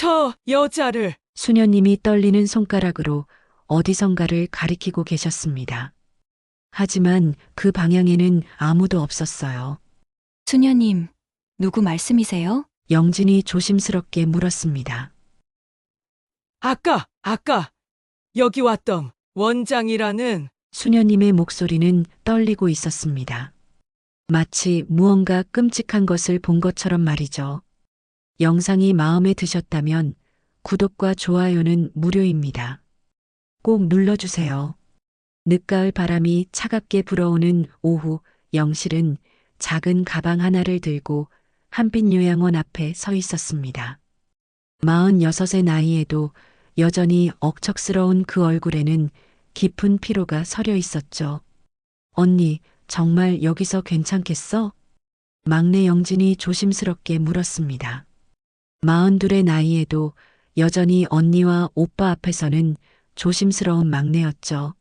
저 여자를 수녀님이 떨리는 손가락으로 어디선가를 가리키고 계셨습니다. 하지만 그 방향에는 아무도 없었어요. 수녀님, 누구 말씀이세요? 영진이 조심스럽게 물었습니다. 아까 여기 왔던 원장이라는. 수녀님의 목소리는 떨리고 있었습니다. 마치 무언가 끔찍한 것을 본 것처럼 말이죠. 영상이 마음에 드셨다면 구독과 좋아요는 무료입니다. 꼭 눌러주세요. 늦가을 바람이 차갑게 불어오는 오후, 영실은 작은 가방 하나를 들고 한빛 요양원 앞에 서 있었습니다. 46의 나이에도 여전히 억척스러운 그 얼굴에는 깊은 피로가 서려 있었죠. 언니, 정말 여기서 괜찮겠어? 막내 영진이 조심스럽게 물었습니다. 42의 나이에도 여전히 언니와 오빠 앞에서는 조심스러운 막내였죠.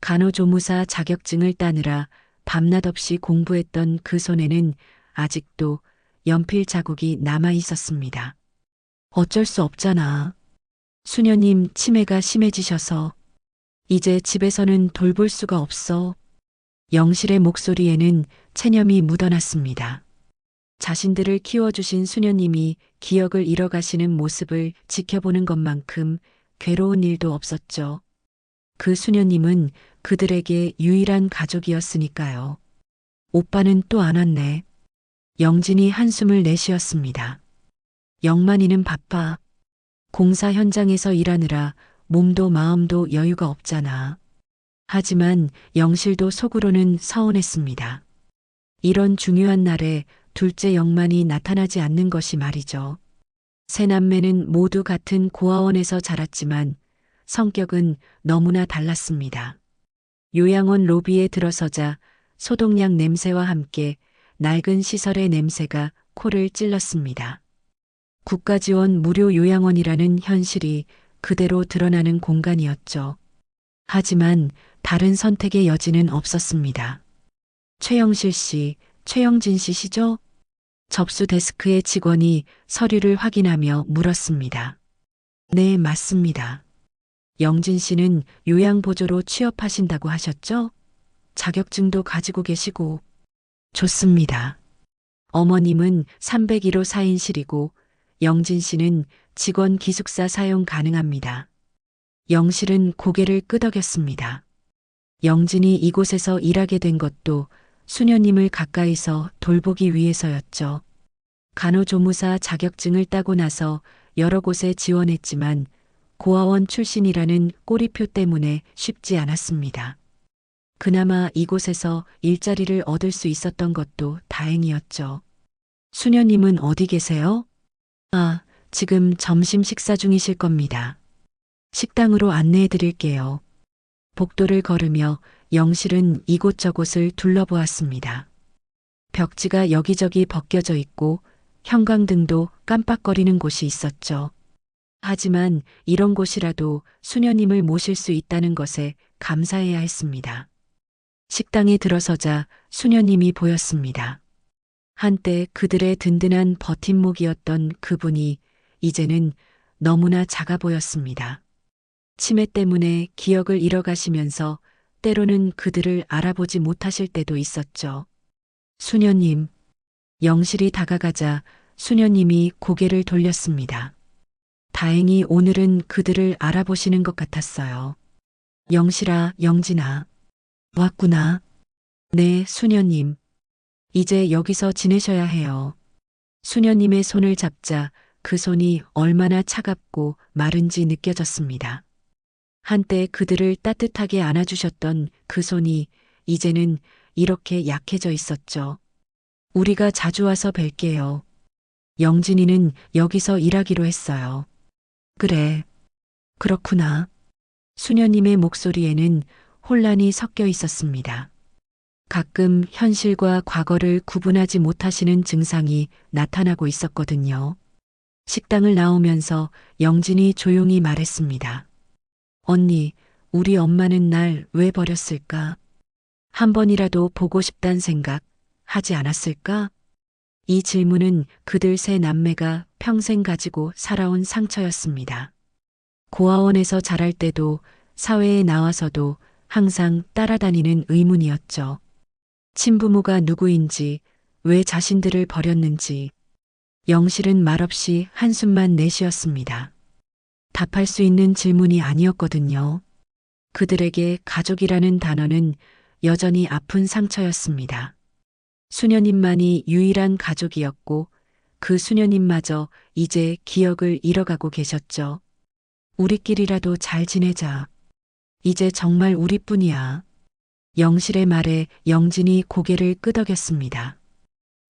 간호조무사 자격증을 따느라 밤낮 없이 공부했던 그 손에는 아직도 연필 자국이 남아 있었습니다. 어쩔 수 없잖아. 수녀님 치매가 심해지셔서 이제 집에서는 돌볼 수가 없어. 영실의 목소리에는 체념이 묻어났습니다. 자신들을 키워주신 수녀님이 기억을 잃어가시는 모습을 지켜보는 것만큼 괴로운 일도 없었죠. 그 수녀님은 그들에게 유일한 가족이었으니까요. 오빠는 또 안 왔네. 영진이 한숨을 내쉬었습니다. 영만이는 바빠. 공사 현장에서 일하느라 몸도 마음도 여유가 없잖아. 하지만 영실도 속으로는 서운했습니다. 이런 중요한 날에 둘째 영만이 나타나지 않는 것이 말이죠. 세 남매는 모두 같은 고아원에서 자랐지만 성격은 너무나 달랐습니다. 요양원 로비에 들어서자 소독약 냄새와 함께 낡은 시설의 냄새가 코를 찔렀습니다. 국가지원 무료 요양원이라는 현실이 그대로 드러나는 공간이었죠. 하지만 다른 선택의 여지는 없었습니다. 최영실 씨, 최영진 씨시죠? 접수 데스크의 직원이 서류를 확인하며 물었습니다. 네, 맞습니다. 영진 씨는 요양보조로 취업하신다고 하셨죠? 자격증도 가지고 계시고. 좋습니다. 어머님은 301호 사인실이고 영진 씨는 직원 기숙사 사용 가능합니다. 영실은 고개를 끄덕였습니다. 영진이 이곳에서 일하게 된 것도 수녀님을 가까이서 돌보기 위해서였죠. 간호조무사 자격증을 따고 나서 여러 곳에 지원했지만 고아원 출신이라는 꼬리표 때문에 쉽지 않았습니다. 그나마 이곳에서 일자리를 얻을 수 있었던 것도 다행이었죠. 수녀님은 어디 계세요? 아, 지금 점심 식사 중이실 겁니다. 식당으로 안내해 드릴게요. 복도를 걸으며 영실은 이곳저곳을 둘러보았습니다. 벽지가 여기저기 벗겨져 있고 형광등도 깜빡거리는 곳이 있었죠. 하지만 이런 곳이라도 수녀님을 모실 수 있다는 것에 감사해야 했습니다. 식당에 들어서자 수녀님이 보였습니다. 한때 그들의 든든한 버팀목이었던 그분이 이제는 너무나 작아 보였습니다. 치매 때문에 기억을 잃어가시면서 때로는 그들을 알아보지 못하실 때도 있었죠. 수녀님, 영실이 다가가자 수녀님이 고개를 돌렸습니다. 다행히 오늘은 그들을 알아보시는 것 같았어요. 영실아, 영진아. 왔구나. 네, 수녀님. 이제 여기서 지내셔야 해요. 수녀님의 손을 잡자 그 손이 얼마나 차갑고 마른지 느껴졌습니다. 한때 그들을 따뜻하게 안아주셨던 그 손이 이제는 이렇게 약해져 있었죠. 우리가 자주 와서 뵐게요. 영진이는 여기서 일하기로 했어요. 그래. 그렇구나. 수녀님의 목소리에는 혼란이 섞여 있었습니다. 가끔 현실과 과거를 구분하지 못하시는 증상이 나타나고 있었거든요. 식당을 나오면서 영진이 조용히 말했습니다. 언니, 우리 엄마는 날 왜 버렸을까? 한 번이라도 보고 싶단 생각 하지 않았을까? 이 질문은 그들 세 남매가 평생 가지고 살아온 상처였습니다. 고아원에서 자랄 때도 사회에 나와서도 항상 따라다니는 의문이었죠. 친부모가 누구인지, 왜 자신들을 버렸는지. 영실은 말없이 한숨만 내쉬었습니다. 답할 수 있는 질문이 아니었거든요. 그들에게 가족이라는 단어는 여전히 아픈 상처였습니다. 수녀님만이 유일한 가족이었고 그 수녀님마저 이제 기억을 잃어가고 계셨죠. 우리끼리라도 잘 지내자. 이제 정말 우리뿐이야. 영실의 말에 영진이 고개를 끄덕였습니다.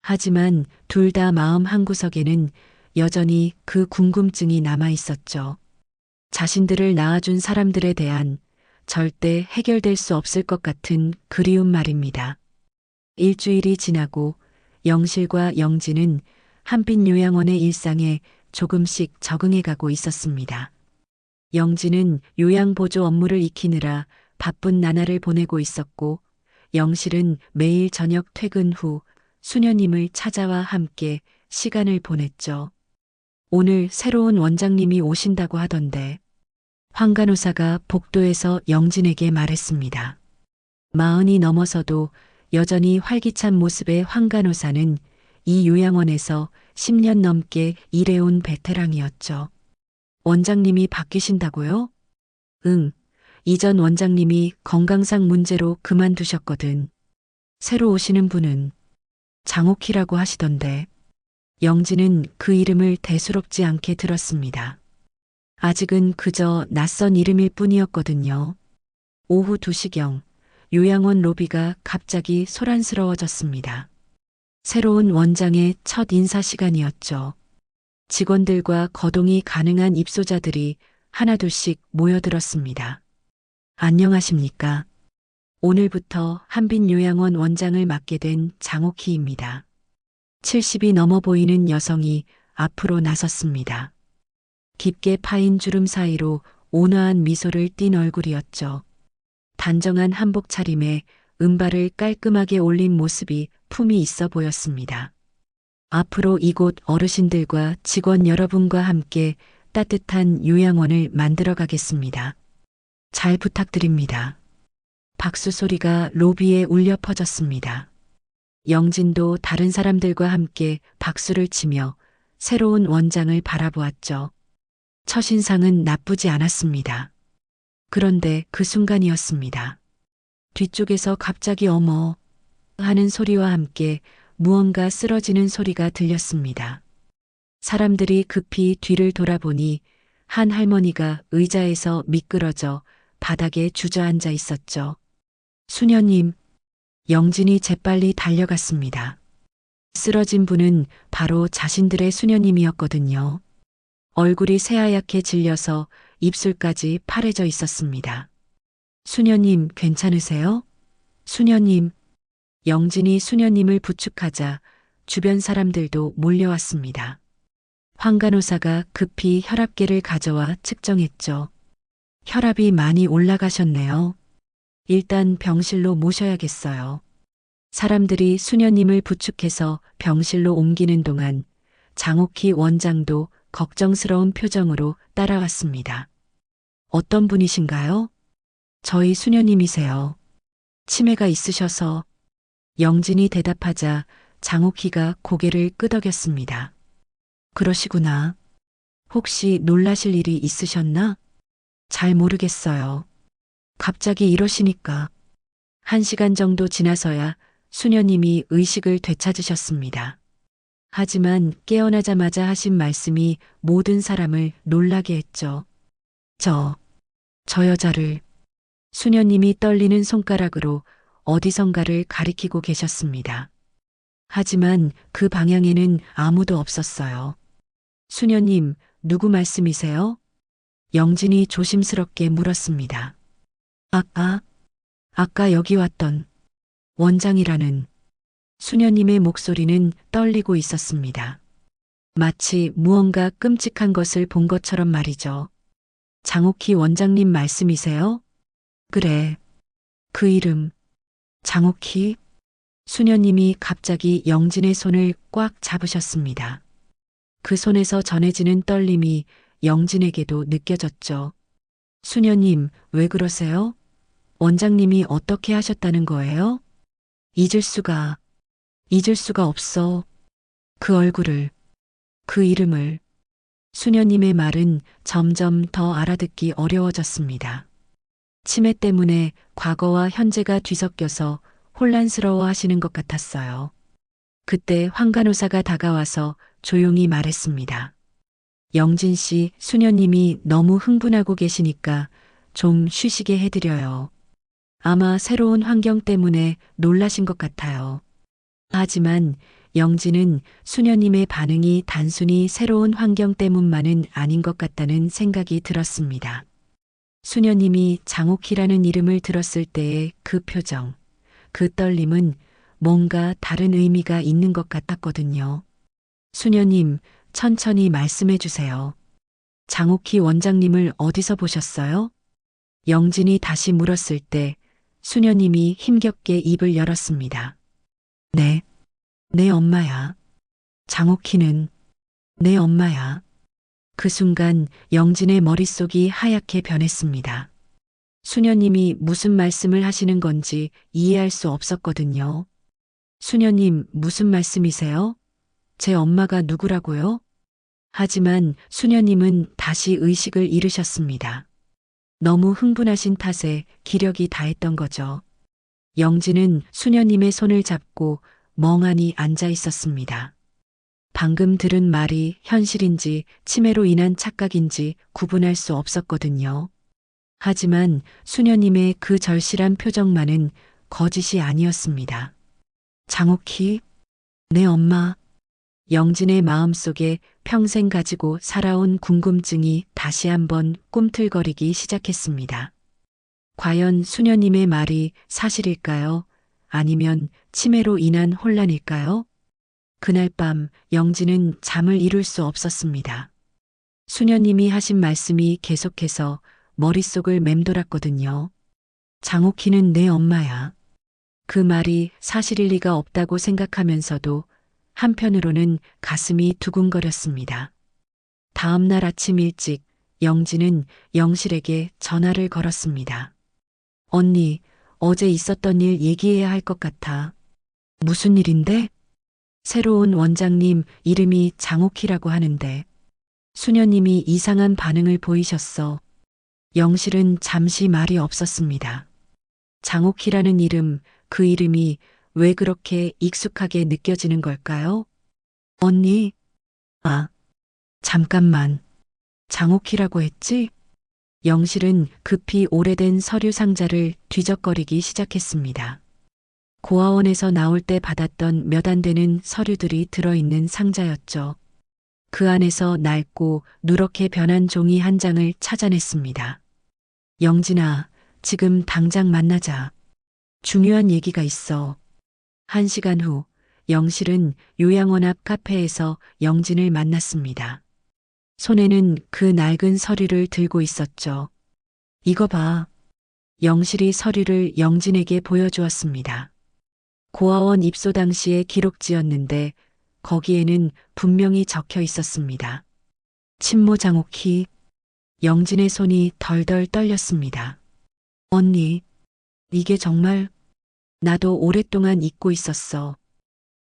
하지만 둘 다 마음 한구석에는 여전히 그 궁금증이 남아 있었죠. 자신들을 낳아준 사람들에 대한 절대 해결될 수 없을 것 같은 그리움 말입니다. 일주일이 지나고 영실과 영진은 한빛 요양원의 일상에 조금씩 적응해가고 있었습니다. 영진은 요양보조 업무를 익히느라 바쁜 나날을 보내고 있었고, 영실은 매일 저녁 퇴근 후 수녀님을 찾아와 함께 시간을 보냈죠. 오늘 새로운 원장님이 오신다고 하던데, 황 간호사가 복도에서 영진에게 말했습니다. 40이 넘어서도 여전히 활기찬 모습의 황 간호사는 이 요양원에서 10년 넘게 일해온 베테랑이었죠. 원장님이 바뀌신다고요? 응. 이전 원장님이 건강상 문제로 그만두셨거든. 새로 오시는 분은 장옥희라고 하시던데. 영진은 그 이름을 대수롭지 않게 들었습니다. 아직은 그저 낯선 이름일 뿐이었거든요. 오후 2시경 요양원 로비가 갑자기 소란스러워졌습니다. 새로운 원장의 첫 인사 시간이었죠. 직원들과 거동이 가능한 입소자들이 하나둘씩 모여들었습니다. 안녕하십니까. 오늘부터 한빛요양원 원장을 맡게 된 장옥희입니다. 70이 넘어 보이는 여성이 앞으로 나섰습니다. 깊게 파인 주름 사이로 온화한 미소를 띤 얼굴이었죠. 단정한 한복 차림에 은발을 깔끔하게 올린 모습이 품이 있어 보였습니다. 앞으로 이곳 어르신들과 직원 여러분과 함께 따뜻한 요양원을 만들어 가겠습니다. 잘 부탁드립니다. 박수 소리가 로비에 울려 퍼졌습니다. 영진도 다른 사람들과 함께 박수를 치며 새로운 원장을 바라보았죠. 첫인상은 나쁘지 않았습니다. 그런데 그 순간이었습니다. 뒤쪽에서 갑자기 어머 하는 소리와 함께 무언가 쓰러지는 소리가 들렸습니다. 사람들이 급히 뒤를 돌아보니 한 할머니가 의자에서 미끄러져 바닥에 주저앉아 있었죠. 수녀님, 영진이 재빨리 달려갔습니다. 쓰러진 분은 바로 자신들의 수녀님이었거든요. 얼굴이 새하얗게 질려서 입술까지 파래져 있었습니다. 수녀님, 괜찮으세요? 수녀님. 영진이 수녀님을 부축하자 주변 사람들도 몰려왔습니다. 황 간호사가 급히 혈압계를 가져와 측정했죠. 혈압이 많이 올라가셨네요. 일단 병실로 모셔야겠어요. 사람들이 수녀님을 부축해서 병실로 옮기는 동안 장옥희 원장도 걱정스러운 표정으로 따라왔습니다. 어떤 분이신가요? 저희 수녀님이세요. 치매가 있으셔서. 영진이 대답하자 장옥희가 고개를 끄덕였습니다. 그러시구나. 혹시 놀라실 일이 있으셨나? 잘 모르겠어요. 갑자기 이러시니까. 1시간 정도 지나서야 수녀님이 의식을 되찾으셨습니다. 하지만 깨어나자마자 하신 말씀이 모든 사람을 놀라게 했죠. 저 여자를. 수녀님이 떨리는 손가락으로 어디선가를 가리키고 계셨습니다. 하지만 그 방향에는 아무도 없었어요. 수녀님, 누구 말씀이세요? 영진이 조심스럽게 물었습니다. 아까 여기 왔던 원장이라는. 수녀님의 목소리는 떨리고 있었습니다. 마치 무언가 끔찍한 것을 본 것처럼 말이죠. 장옥희 원장님 말씀이세요? 그래. 그 이름. 장옥희? 수녀님이 갑자기 영진의 손을 꽉 잡으셨습니다. 그 손에서 전해지는 떨림이 영진에게도 느껴졌죠. 수녀님, 왜 그러세요? 원장님이 어떻게 하셨다는 거예요? 잊을 수가 없어. 그 얼굴을, 그 이름을. 수녀님의 말은 점점 더 알아듣기 어려워졌습니다. 치매 때문에 과거와 현재가 뒤섞여서 혼란스러워 하시는 것 같았어요. 그때 황간호사가 다가와서 조용히 말했습니다. 영진 씨, 수녀님이 너무 흥분하고 계시니까 좀 쉬시게 해드려요. 아마 새로운 환경 때문에 놀라신 것 같아요. 하지만 영진은 수녀님의 반응이 단순히 새로운 환경 때문만은 아닌 것 같다는 생각이 들었습니다. 수녀님이 장옥희라는 이름을 들었을 때의 그 표정, 그 떨림은 뭔가 다른 의미가 있는 것 같았거든요. 수녀님, 천천히 말씀해 주세요. 장옥희 원장님을 어디서 보셨어요? 영진이 다시 물었을 때 수녀님이 힘겹게 입을 열었습니다. 네, 내 엄마야. 장옥희는 내 엄마야. 그 순간 영진의 머릿속이 하얗게 변했습니다. 수녀님이 무슨 말씀을 하시는 건지 이해할 수 없었거든요. 수녀님, 무슨 말씀이세요? 제 엄마가 누구라고요? 하지만 수녀님은 다시 의식을 잃으셨습니다. 너무 흥분하신 탓에 기력이 다했던 거죠. 영진은 수녀님의 손을 잡고 멍하니 앉아 있었습니다. 방금 들은 말이 현실인지 치매로 인한 착각인지 구분할 수 없었거든요. 하지만 수녀님의 그 절실한 표정만은 거짓이 아니었습니다. 장옥희, 내 엄마. 영진의 마음속에 평생 가지고 살아온 궁금증이 다시 한번 꿈틀거리기 시작했습니다. 과연 수녀님의 말이 사실일까요? 아니면 치매로 인한 혼란일까요? 그날 밤 영진은 잠을 이룰 수 없었습니다. 수녀님이 하신 말씀이 계속해서 머릿속을 맴돌았거든요. 장옥희는 내 엄마야. 그 말이 사실일 리가 없다고 생각하면서도 한편으로는 가슴이 두근거렸습니다. 다음 날 아침 일찍 영진은 영실에게 전화를 걸었습니다. 언니, 어제 있었던 일 얘기해야 할 것 같아. 무슨 일인데? 새로운 원장님 이름이 장옥희라고 하는데 수녀님이 이상한 반응을 보이셨어. 영실은 잠시 말이 없었습니다. 장옥희라는 이름, 그 이름이 왜 그렇게 익숙하게 느껴지는 걸까요? 언니, 잠깐만. 장옥희라고 했지? 영실은 급히 오래된 서류 상자를 뒤적거리기 시작했습니다. 고아원에서 나올 때 받았던 몇 안 되는 서류들이 들어있는 상자였죠. 그 안에서 낡고 누렇게 변한 종이 한 장을 찾아냈습니다. 영진아, 지금 당장 만나자. 중요한 얘기가 있어. 1시간 후 영실은 요양원 앞 카페에서 영진을 만났습니다. 손에는 그 낡은 서류를 들고 있었죠. 이거 봐. 영실이 서류를 영진에게 보여주었습니다. 고아원 입소 당시의 기록지였는데 거기에는 분명히 적혀 있었습니다. 친모 장옥희. 영진의 손이 덜덜 떨렸습니다. 언니, 이게 정말 나도 오랫동안 잊고 있었어.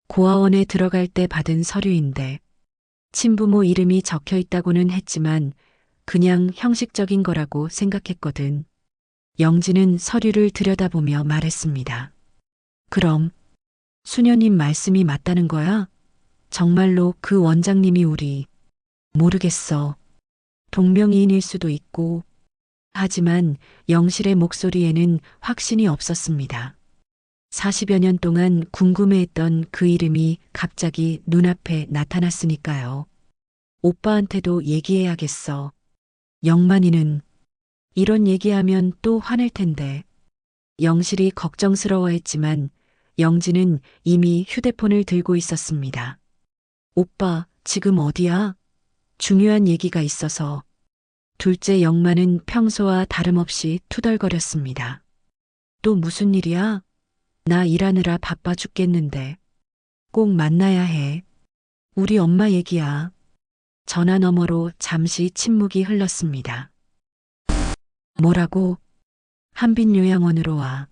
고아원에 들어갈 때 받은 서류인데 친부모 이름이 적혀 있다고는 했지만 그냥 형식적인 거라고 생각했거든. 영진은 서류를 들여다보며 말했습니다. 그럼 수녀님 말씀이 맞다는 거야? 정말로 그 원장님이 우리 모르겠어. 동명이인일 수도 있고. 하지만 영실의 목소리에는 확신이 없었습니다. 40여 년 동안 궁금해했던 그 이름이 갑자기 눈앞에 나타났으니까요. 오빠한테도 얘기해야겠어. 영만이는 이런 얘기하면 또 화낼 텐데. 영실이 걱정스러워했지만 영진은 이미 휴대폰을 들고 있었습니다. 오빠, 지금 어디야? 중요한 얘기가 있어서. 둘째 영만은 평소와 다름없이 투덜거렸습니다. 또 무슨 일이야? 나 일하느라 바빠 죽겠는데 꼭 만나야 해. 우리 엄마 얘기야. 전화 너머로 잠시 침묵이 흘렀습니다. 뭐라고? 한빛요양원으로 와.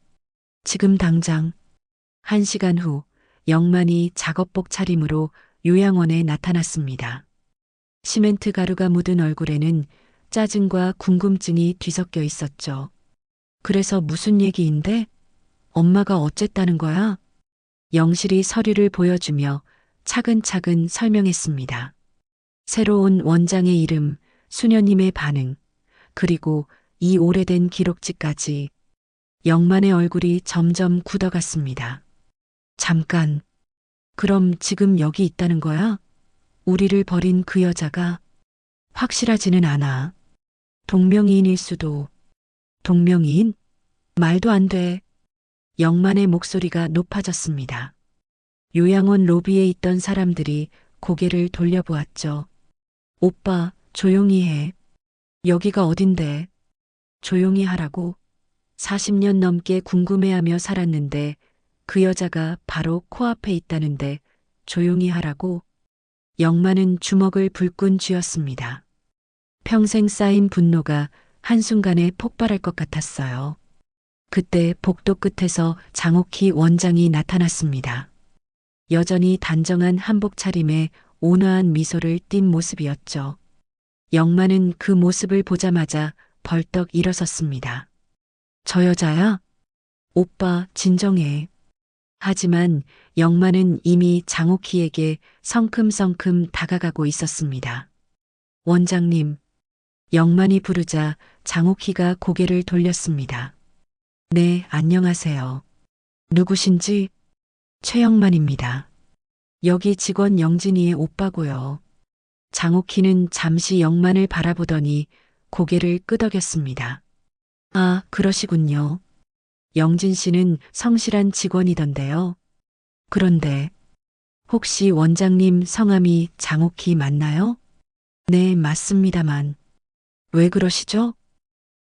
지금 당장. 1시간 후 영만이 작업복 차림으로 요양원에 나타났습니다. 시멘트 가루가 묻은 얼굴에는 짜증과 궁금증이 뒤섞여 있었죠. 그래서 무슨 얘기인데? 엄마가 어쨌다는 거야? 영실이 서류를 보여주며 차근차근 설명했습니다. 새로운 원장의 이름, 수녀님의 반응, 그리고 이 오래된 기록지까지. 영만의 얼굴이 점점 굳어갔습니다. 잠깐. 그럼 지금 여기 있다는 거야? 우리를 버린 그 여자가? 확실하지는 않아. 동명이인일 수도. 동명이인? 말도 안 돼. 영만의 목소리가 높아졌습니다. 요양원 로비에 있던 사람들이 고개를 돌려보았죠. 오빠, 조용히 해. 여기가 어딘데? 조용히 하라고. 40년 넘게 궁금해하며 살았는데 그 여자가 바로 코앞에 있다는데 조용히 하라고. 영만은 주먹을 불끈 쥐었습니다. 평생 쌓인 분노가 한순간에 폭발할 것 같았어요. 그때 복도 끝에서 장옥희 원장이 나타났습니다. 여전히 단정한 한복 차림에 온화한 미소를 띤 모습이었죠. 영만은 그 모습을 보자마자 벌떡 일어섰습니다. 저 여자야? 오빠, 진정해. 하지만 영만은 이미 장옥희에게 성큼성큼 다가가고 있었습니다. 원장님. 영만이 부르자 장옥희가 고개를 돌렸습니다. 네, 안녕하세요. 누구신지? 최영만입니다. 여기 직원 영진이의 오빠고요. 장옥희는 잠시 영만을 바라보더니 고개를 끄덕였습니다. 아, 그러시군요. 영진 씨는 성실한 직원이던데요. 그런데 혹시 원장님 성함이 장옥희 맞나요? 네, 맞습니다만. 왜 그러시죠?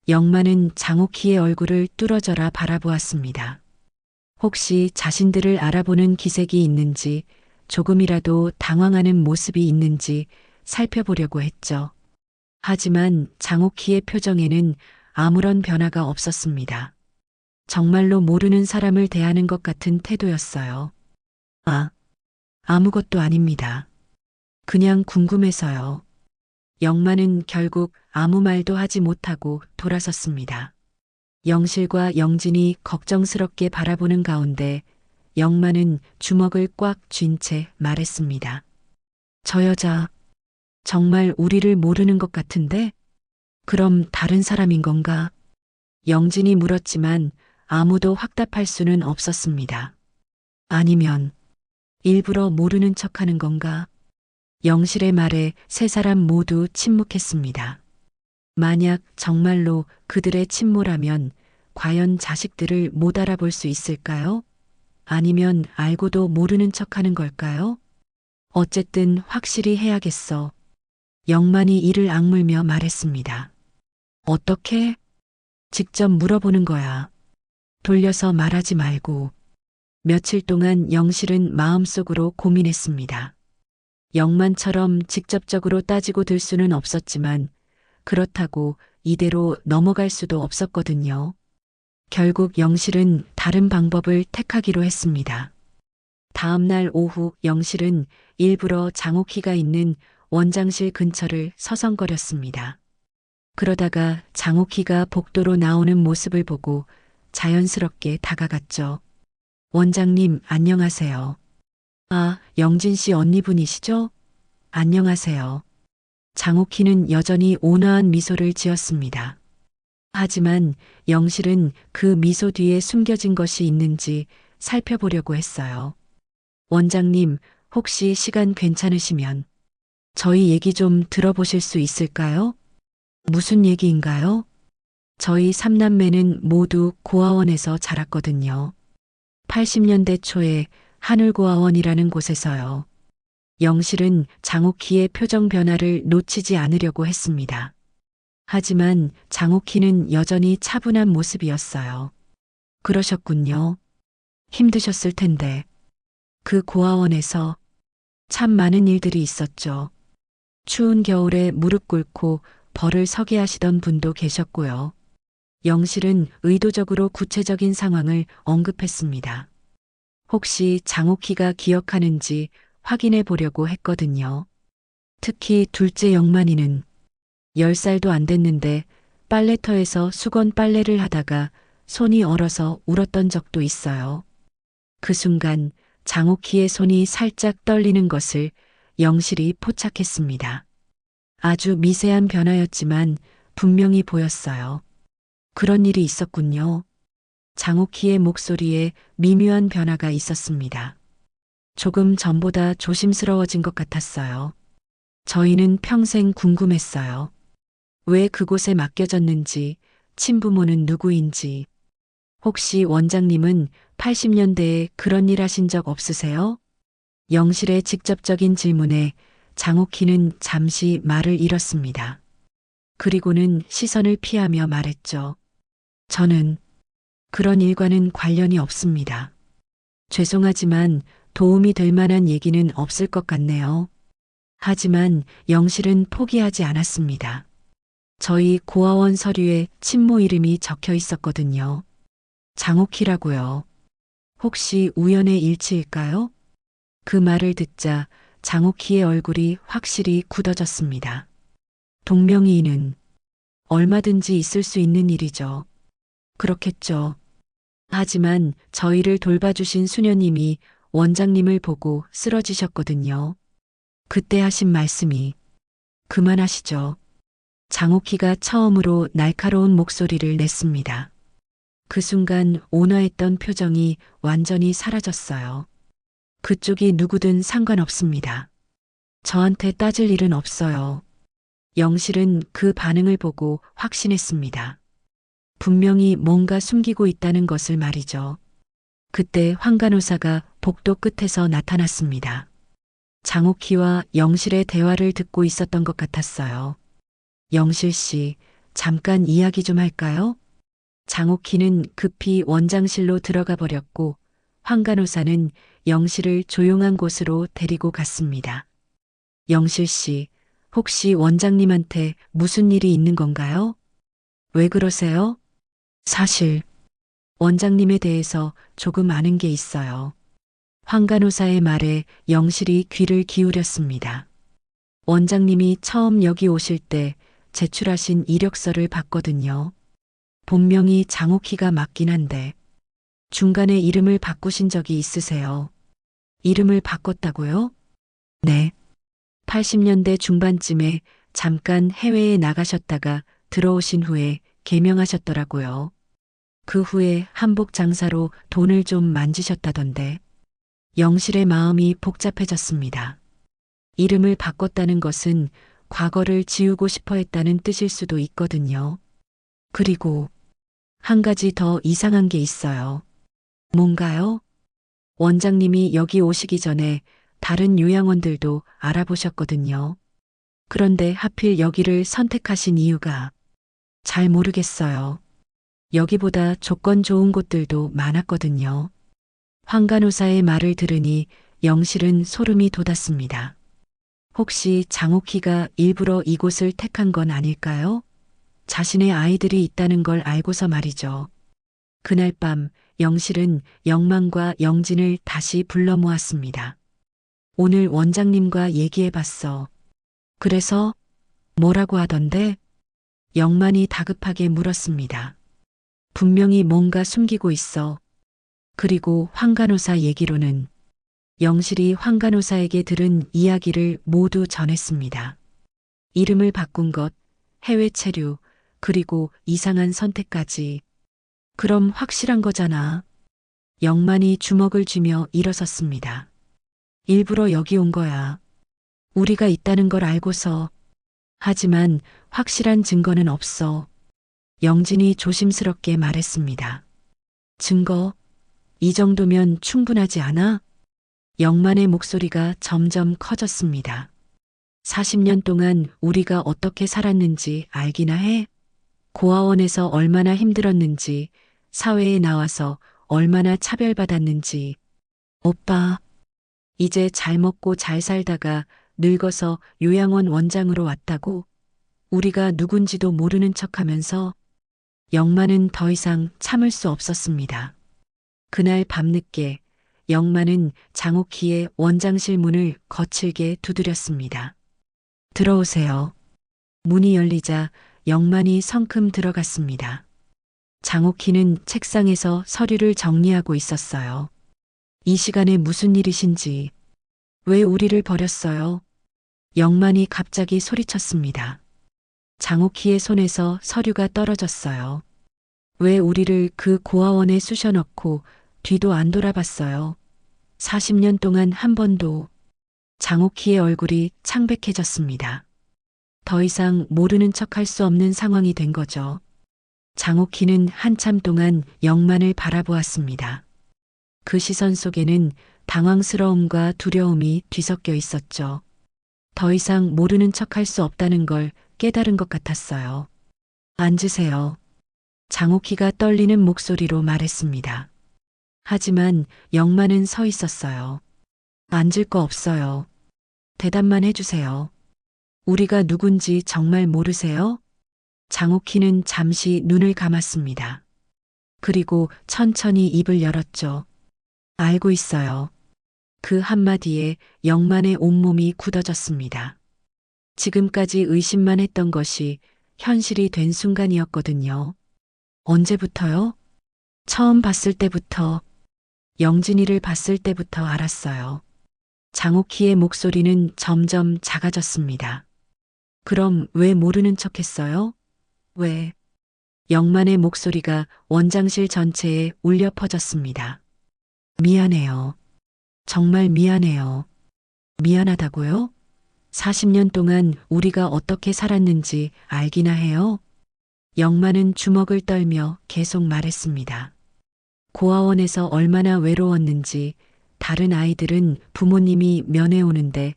영만은 장옥희의 얼굴을 뚫어져라 바라보았습니다. 혹시 자신들을 알아보는 기색이 있는지, 조금이라도 당황하는 모습이 있는지 살펴보려고 했죠. 하지만 장옥희의 표정에는 아무런 변화가 없었습니다. 정말로 모르는 사람을 대하는 것 같은 태도였어요. 아, 아무것도 아닙니다. 그냥 궁금해서요. 영만은 결국 아무 말도 하지 못하고 돌아섰습니다. 영실과 영진이 걱정스럽게 바라보는 가운데 영만은 주먹을 꽉 쥔 채 말했습니다. 저 여자 정말 우리를 모르는 것 같은데? 그럼 다른 사람인 건가? 영진이 물었지만 아무도 확답할 수는 없었습니다. 아니면 일부러 모르는 척하는 건가? 영실의 말에 세 사람 모두 침묵했습니다. 만약 정말로 그들의 침몰하면 과연 자식들을 못 알아볼 수 있을까요? 아니면 알고도 모르는 척하는 걸까요? 어쨌든 확실히 해야겠어. 영만이 이를 악물며 말했습니다. 어떻게? 직접 물어보는 거야. 돌려서 말하지 말고. 며칠 동안 영실은 마음속으로 고민했습니다. 영만처럼 직접적으로 따지고 들 수는 없었지만 그렇다고 이대로 넘어갈 수도 없었거든요. 결국 영실은 다른 방법을 택하기로 했습니다. 다음 날 오후 영실은 일부러 장옥희가 있는 원장실 근처를 서성거렸습니다. 그러다가 장옥희가 복도로 나오는 모습을 보고 자연스럽게 다가갔죠. 원장님, 안녕하세요. 아, 영진 씨 언니분이시죠? 안녕하세요. 장옥희는 여전히 온화한 미소를 지었습니다. 하지만 영실은 그 미소 뒤에 숨겨진 것이 있는지 살펴보려고 했어요. 원장님, 혹시 시간 괜찮으시면 저희 얘기 좀 들어보실 수 있을까요? 무슨 얘기인가요? 저희 삼남매는 모두 고아원에서 자랐거든요. 80년대 초에 하늘고아원이라는 곳에서요. 영실은 장옥희의 표정 변화를 놓치지 않으려고 했습니다. 하지만 장옥희는 여전히 차분한 모습이었어요. 그러셨군요. 힘드셨을 텐데. 그 고아원에서 참 많은 일들이 있었죠. 추운 겨울에 무릎 꿇고 벌을 서게 하시던 분도 계셨고요. 영실은 의도적으로 구체적인 상황을 언급했습니다. 혹시 장옥희가 기억하는지 확인해 보려고 했거든요. 특히 둘째 영만이는 10살도 안 됐는데 빨래터에서 수건 빨래를 하다가 손이 얼어서 울었던 적도 있어요. 그 순간 장옥희의 손이 살짝 떨리는 것을 영실이 포착했습니다. 아주 미세한 변화였지만 분명히 보였어요. 그런 일이 있었군요. 장옥희의 목소리에 미묘한 변화가 있었습니다. 조금 전보다 조심스러워진 것 같았어요. 저희는 평생 궁금했어요. 왜 그곳에 맡겨졌는지, 친부모는 누구인지. 혹시 원장님은 80년대에 그런 일 하신 적 없으세요? 영실의 직접적인 질문에 장옥희는 잠시 말을 잃었습니다. 그리고는 시선을 피하며 말했죠. 저는 그런 일과는 관련이 없습니다. 죄송하지만 도움이 될 만한 얘기는 없을 것 같네요. 하지만 영실은 포기하지 않았습니다. 저희 고아원 서류에 친모 이름이 적혀 있었거든요. 장옥희라고요. 혹시 우연의 일치일까요? 그 말을 듣자 장옥희의 얼굴이 확실히 굳어졌습니다. 동명이인은 얼마든지 있을 수 있는 일이죠. 그렇겠죠. 하지만 저희를 돌봐주신 수녀님이 원장님을 보고 쓰러지셨거든요. 그때 하신 말씀이 그만하시죠. 장옥희가 처음으로 날카로운 목소리를 냈습니다. 그 순간 온화했던 표정이 완전히 사라졌어요. 그쪽이 누구든 상관없습니다. 저한테 따질 일은 없어요. 영실은 그 반응을 보고 확신했습니다. 분명히 뭔가 숨기고 있다는 것을 말이죠. 그때 황 간호사가 복도 끝에서 나타났습니다. 장옥희와 영실의 대화를 듣고 있었던 것 같았어요. 영실 씨, 잠깐 이야기 좀 할까요? 장옥희는 급히 원장실로 들어가 버렸고 황 간호사는 영실을 조용한 곳으로 데리고 갔습니다. 영실 씨, 혹시 원장님한테 무슨 일이 있는 건가요? 왜 그러세요? 사실 원장님에 대해서 조금 아는 게 있어요. 황 간호사의 말에 영실이 귀를 기울였습니다. 원장님이 처음 여기 오실 때 제출하신 이력서를 봤거든요. 본명이 장옥희가 맞긴 한데 중간에 이름을 바꾸신 적이 있으세요. 이름을 바꿨다고요? 네. 80년대 중반쯤에 잠깐 해외에 나가셨다가 들어오신 후에 개명하셨더라고요. 그 후에 한복 장사로 돈을 좀 만지셨다던데 영실의 마음이 복잡해졌습니다. 이름을 바꿨다는 것은 과거를 지우고 싶어 했다는 뜻일 수도 있거든요. 그리고 한 가지 더 이상한 게 있어요. 뭔가요? 원장님이 여기 오시기 전에 다른 요양원들도 알아보셨거든요. 그런데 하필 여기를 선택하신 이유가 잘 모르겠어요. 여기보다 조건 좋은 곳들도 많았거든요. 황 간호사의 말을 들으니 영실은 소름이 돋았습니다. 혹시 장옥희가 일부러 이곳을 택한 건 아닐까요? 자신의 아이들이 있다는 걸 알고서 말이죠. 그날 밤 영실은 영만과 영진을 다시 불러 모았습니다. 오늘 원장님과 얘기해봤어. 그래서 뭐라고 하던데? 영만이 다급하게 물었습니다. 분명히 뭔가 숨기고 있어. 그리고 황 간호사 얘기로는 영실이 황 간호사에게 들은 이야기를 모두 전했습니다. 이름을 바꾼 것, 해외 체류, 그리고 이상한 선택까지. 그럼 확실한 거잖아. 영만이 주먹을 쥐며 일어섰습니다. 일부러 여기 온 거야. 우리가 있다는 걸 알고서. 하지만 확실한 증거는 없어. 영진이 조심스럽게 말했습니다. 증거? 이 정도면 충분하지 않아? 영만의 목소리가 점점 커졌습니다. 40년 동안 우리가 어떻게 살았는지 알기나 해? 고아원에서 얼마나 힘들었는지, 사회에 나와서 얼마나 차별받았는지. 오빠, 이제 잘 먹고 잘 살다가 늙어서 요양원 원장으로 왔다고? 우리가 누군지도 모르는 척하면서. 영만은 더 이상 참을 수 없었습니다. 그날 밤늦게 영만은 장옥희의 원장실 문을 거칠게 두드렸습니다. 들어오세요. 문이 열리자 영만이 성큼 들어갔습니다. 장옥희는 책상에서 서류를 정리하고 있었어요. 이 시간에 무슨 일이신지, 왜 우리를 버렸어요? 영만이 갑자기 소리쳤습니다. 장옥희의 손에서 서류가 떨어졌어요. 왜 우리를 그 고아원에 쑤셔넣고 뒤도 안 돌아봤어요? 40년 동안 한 번도. 장옥희의 얼굴이 창백해졌습니다. 더 이상 모르는 척할 수 없는 상황이 된 거죠. 장옥희는 한참 동안 영만을 바라보았습니다. 그 시선 속에는 당황스러움과 두려움이 뒤섞여 있었죠. 더 이상 모르는 척할 수 없다는 걸 깨달은 것 같았어요. 앉으세요. 장옥희가 떨리는 목소리로 말했습니다. 하지만 영만은 서 있었어요. 앉을 거 없어요. 대답만 해주세요. 우리가 누군지 정말 모르세요? 장옥희는 잠시 눈을 감았습니다. 그리고 천천히 입을 열었죠. 알고 있어요. 그 한마디에 영만의 온몸이 굳어졌습니다. 지금까지 의심만 했던 것이 현실이 된 순간이었거든요. 언제부터요? 처음 봤을 때부터, 영진이를 봤을 때부터 알았어요. 장옥희의 목소리는 점점 작아졌습니다. 그럼 왜 모르는 척 했어요? 왜? 영만의 목소리가 원장실 전체에 울려 퍼졌습니다. 미안해요. 정말 미안해요. 미안하다고요? 40년 동안 우리가 어떻게 살았는지 알기나 해요? 영만은 주먹을 떨며 계속 말했습니다. 고아원에서 얼마나 외로웠는지, 다른 아이들은 부모님이 면회 오는데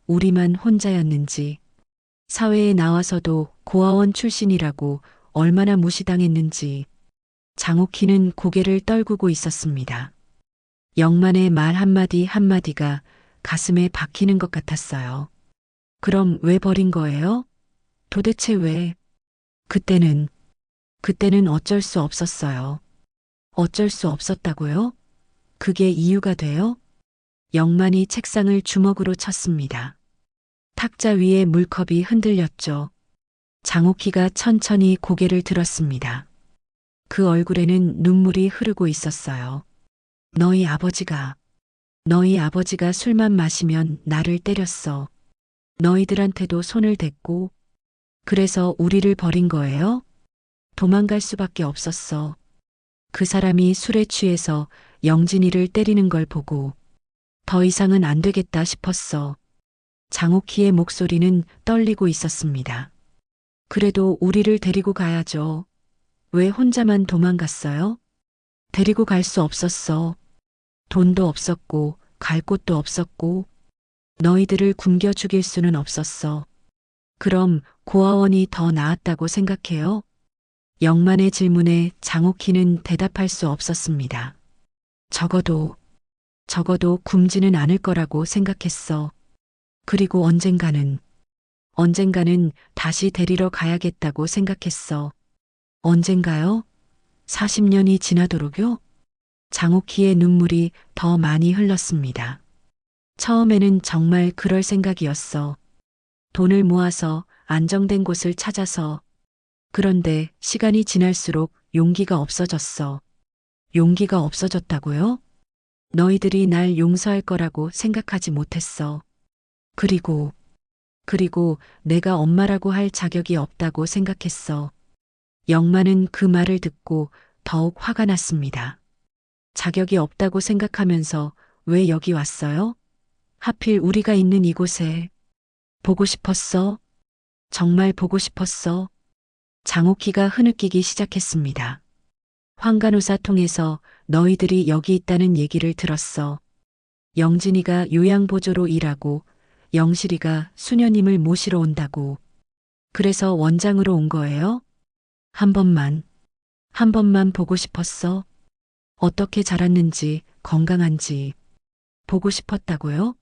우리만 혼자였는지, 사회에 나와서도 고아원 출신이라고 얼마나 무시당했는지. 장옥희는 고개를 떨구고 있었습니다. 영만의 말 한마디 한마디가 가슴에 박히는 것 같았어요. 그럼 왜 버린 거예요? 도대체 왜? 그때는 어쩔 수 없었어요. 어쩔 수 없었다고요? 그게 이유가 돼요? 영만이 책상을 주먹으로 쳤습니다. 탁자 위에 물컵이 흔들렸죠. 장옥희가 천천히 고개를 들었습니다. 그 얼굴에는 눈물이 흐르고 있었어요. 너희 아버지가 술만 마시면 나를 때렸어. 너희들한테도 손을 댔고, 그래서 우리를 버린 거예요? 도망갈 수밖에 없었어. 그 사람이 술에 취해서 영진이를 때리는 걸 보고 더 이상은 안 되겠다 싶었어. 장옥희의 목소리는 떨리고 있었습니다. 그래도 우리를 데리고 가야죠. 왜 혼자만 도망갔어요? 데리고 갈 수 없었어. 돈도 없었고 갈 곳도 없었고 너희들을 굶겨 죽일 수는 없었어. 그럼 고아원이 더 나았다고 생각해요? 영만의 질문에 장옥희는 대답할 수 없었습니다. 적어도 굶지는 않을 거라고 생각했어. 그리고 언젠가는 다시 데리러 가야겠다고 생각했어. 언젠가요? 40년이 지나도록요? 장옥희의 눈물이 더 많이 흘렀습니다. 처음에는 정말 그럴 생각이었어. 돈을 모아서 안정된 곳을 찾아서. 그런데 시간이 지날수록 용기가 없어졌어. 용기가 없어졌다고요? 너희들이 날 용서할 거라고 생각하지 못했어. 그리고 내가 엄마라고 할 자격이 없다고 생각했어. 영만은 그 말을 듣고 더욱 화가 났습니다. 자격이 없다고 생각하면서 왜 여기 왔어요? 하필 우리가 있는 이곳에. 보고 싶었어? 정말 보고 싶었어? 장옥희가 흐느끼기 시작했습니다. 환간호사 통해서 너희들이 여기 있다는 얘기를 들었어. 영진이가 요양보조로 일하고 영실이가 수녀님을 모시러 온다고. 그래서 원장으로 온 거예요? 한 번만 보고 싶었어. 어떻게 자랐는지, 건강한지 보고 싶었다고요?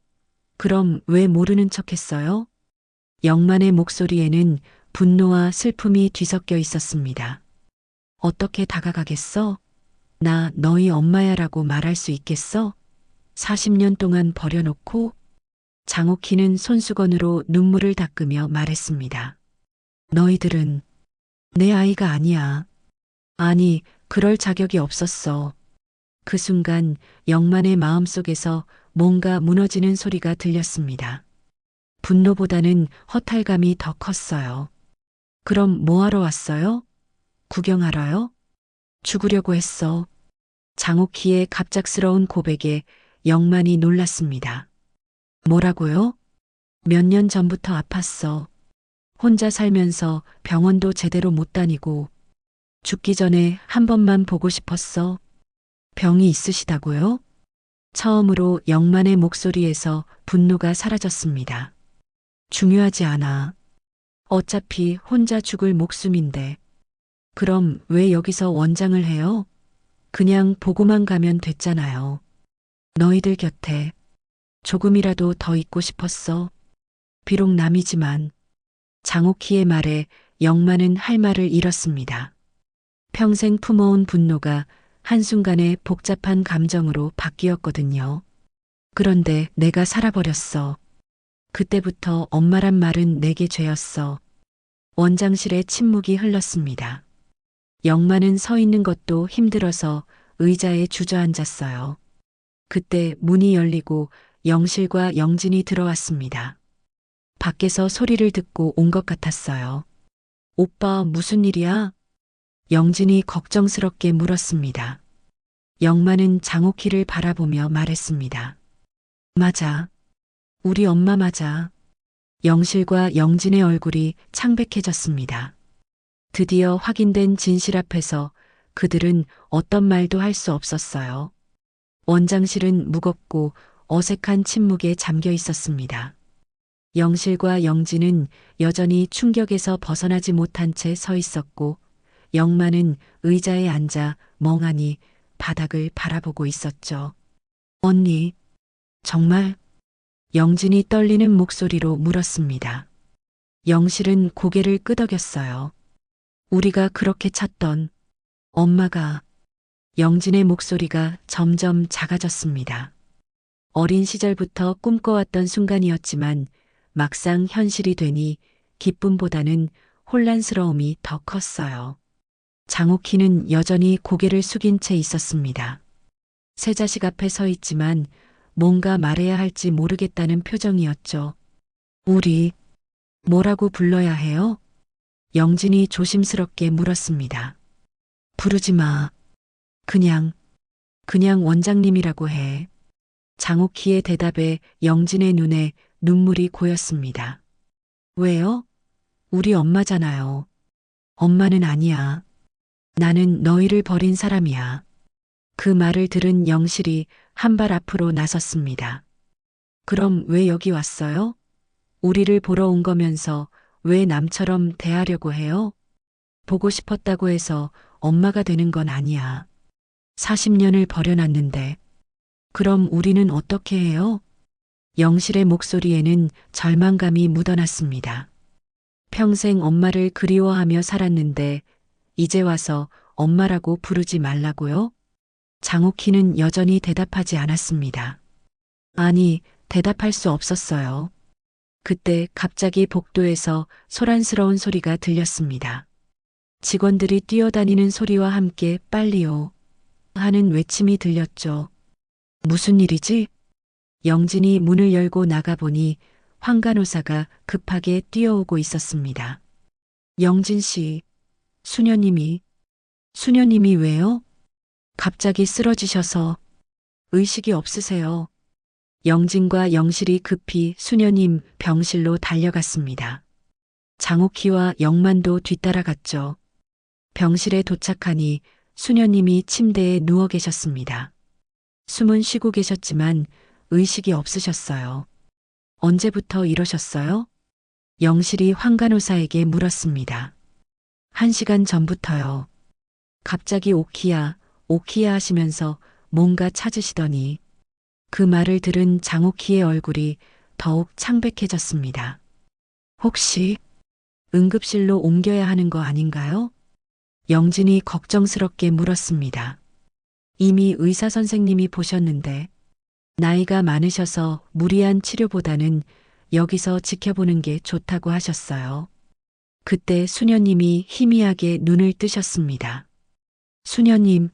그럼 왜 모르는 척 했어요? 영만의 목소리에는 분노와 슬픔이 뒤섞여 있었습니다. 어떻게 다가가겠어? 나 너희 엄마야라고 말할 수 있겠어? 40년 동안 버려놓고 장옥희는 손수건으로 눈물을 닦으며 말했습니다. 너희들은 내 아이가 아니야. 아니, 그럴 자격이 없었어. 그 순간 영만의 마음속에서 뭔가 무너지는 소리가 들렸습니다. 분노보다는 허탈감이 더 컸어요. 그럼 뭐하러 왔어요? 구경하러요? 죽으려고 했어. 장옥희의 갑작스러운 고백에 영만이 놀랐습니다. 뭐라고요? 몇 년 전부터 아팠어. 혼자 살면서 병원도 제대로 못 다니고 죽기 전에 한 번만 보고 싶었어. 병이 있으시다고요? 처음으로 영만의 목소리에서 분노가 사라졌습니다. 중요하지 않아. 어차피 혼자 죽을 목숨인데. 그럼 왜 여기서 원장을 해요? 그냥 보고만 가면 됐잖아요. 너희들 곁에 조금이라도 더 있고 싶었어. 비록 남이지만 장옥희의 말에 영만은 할 말을 잃었습니다. 평생 품어온 분노가 한순간에 복잡한 감정으로 바뀌었거든요. 그런데 내가 살아버렸어. 그때부터 엄마란 말은 내게 죄였어. 원장실에 침묵이 흘렀습니다. 영만은 서 있는 것도 힘들어서 의자에 주저앉았어요. 그때 문이 열리고 영실과 영진이 들어왔습니다. 밖에서 소리를 듣고 온 것 같았어요. 오빠 무슨 일이야? 영진이 걱정스럽게 물었습니다. 영만은 장옥희를 바라보며 말했습니다. 맞아. 우리 엄마 맞아. 영실과 영진의 얼굴이 창백해졌습니다. 드디어 확인된 진실 앞에서 그들은 어떤 말도 할 수 없었어요. 원장실은 무겁고 어색한 침묵에 잠겨 있었습니다. 영실과 영진은 여전히 충격에서 벗어나지 못한 채 서 있었고 영만은 의자에 앉아 멍하니 바닥을 바라보고 있었죠. 언니, 정말? 영진이 떨리는 목소리로 물었습니다. 영실은 고개를 끄덕였어요. 우리가 그렇게 찾던 엄마가. 영진의 목소리가 점점 작아졌습니다. 어린 시절부터 꿈꿔왔던 순간이었지만 막상 현실이 되니 기쁨보다는 혼란스러움이 더 컸어요. 장옥희는 여전히 고개를 숙인 채 있었습니다. 새 자식 앞에 서 있지만 뭔가 말해야 할지 모르겠다는 표정이었죠. 우리 뭐라고 불러야 해요? 영진이 조심스럽게 물었습니다. 부르지 마. 그냥 원장님이라고 해. 장옥희의 대답에 영진의 눈에 눈물이 고였습니다. 왜요? 우리 엄마잖아요. 엄마는 아니야. 나는 너희를 버린 사람이야. 그 말을 들은 영실이 한 발 앞으로 나섰습니다. 그럼 왜 여기 왔어요? 우리를 보러 온 거면서 왜 남처럼 대하려고 해요? 보고 싶었다고 해서 엄마가 되는 건 아니야. 40년을 버려놨는데. 그럼 우리는 어떻게 해요? 영실의 목소리에는 절망감이 묻어났습니다. 평생 엄마를 그리워하며 살았는데 이제 와서 엄마라고 부르지 말라고요? 장옥희는 여전히 대답하지 않았습니다. 아니, 대답할 수 없었어요. 그때 갑자기 복도에서 소란스러운 소리가 들렸습니다. 직원들이 뛰어다니는 소리와 함께 빨리요 하는 외침이 들렸죠. 무슨 일이지? 영진이 문을 열고 나가보니 황간호사가 급하게 뛰어오고 있었습니다. 영진 씨, 수녀님이 왜요? 갑자기 쓰러지셔서 의식이 없으세요. 영진과 영실이 급히 수녀님 병실로 달려갔습니다. 장옥희와 영만도 뒤따라갔죠. 병실에 도착하니 수녀님이 침대에 누워 계셨습니다. 숨은 쉬고 계셨지만 의식이 없으셨어요. 언제부터 이러셨어요? 영실이 황간호사에게 물었습니다. 1시간 전부터요. 갑자기 오키야, 오키야 하시면서 뭔가 찾으시더니 그 말을 들은 장오키의 얼굴이 더욱 창백해졌습니다. 혹시 응급실로 옮겨야 하는 거 아닌가요? 영진이 걱정스럽게 물었습니다. 이미 의사 선생님이 보셨는데 나이가 많으셔서 무리한 치료보다는 여기서 지켜보는 게 좋다고 하셨어요. 그때 수녀님이 희미하게 눈을 뜨셨습니다. 수녀님,